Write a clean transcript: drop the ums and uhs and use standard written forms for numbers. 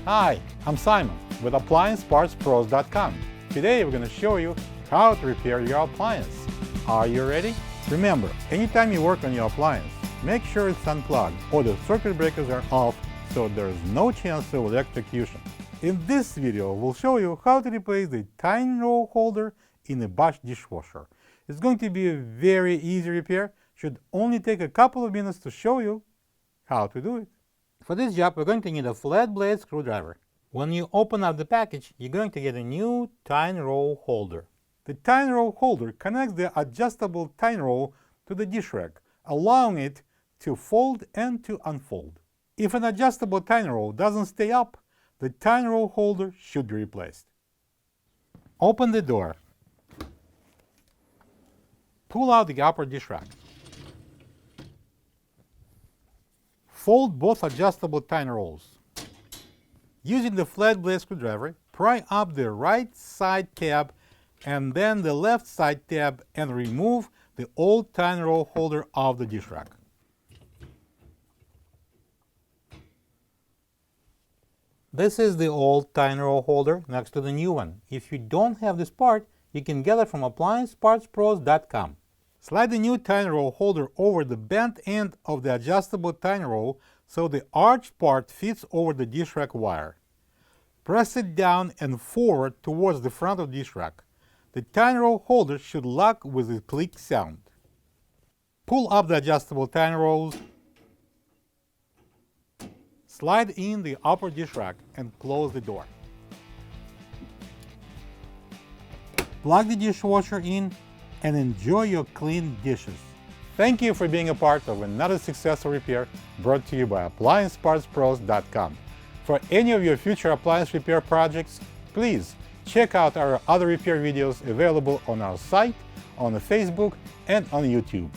Hi, I'm Simon with AppliancePartsPros.com. Today we're going to show you how to repair your appliance. Are you ready? Remember, anytime you work on your appliance, make sure it's unplugged or the circuit breakers are off so there is no chance of electrocution. In this video, we'll show you how to replace the tine row holder in a Bosch dishwasher. It's going to be a very easy repair. Should only take a couple of minutes to show you how to do it. For this job, we're going to need a flat blade screwdriver. When you open up the package, you're going to get a new tine row holder. The tine row holder connects the adjustable tine row to the dish rack, allowing it to fold and to unfold. If an adjustable tine row doesn't stay up, the tine row holder should be replaced. Open the door. Pull out the upper dish rack. Fold both adjustable tine rows. Using the flat blade screwdriver, pry up the right side tab and then the left side tab and remove the old tine row holder off the dish rack. This is the old tine row holder next to the new one. If you don't have this part, you can get it from AppliancePartsPros.com. Slide the new tine row holder over the bent end of the adjustable tine row so the arched part fits over the dish rack wire. Press it down and forward towards the front of the dish rack. The tine row holder should lock with a click sound. Pull up the adjustable tine rows. Slide in the upper dish rack and close the door. Plug the dishwasher in and enjoy your clean dishes. Thank you for being a part of another successful repair brought to you by AppliancePartsPros.com. For any of your future appliance repair projects, please check out our other repair videos available on our site, on Facebook, and on YouTube.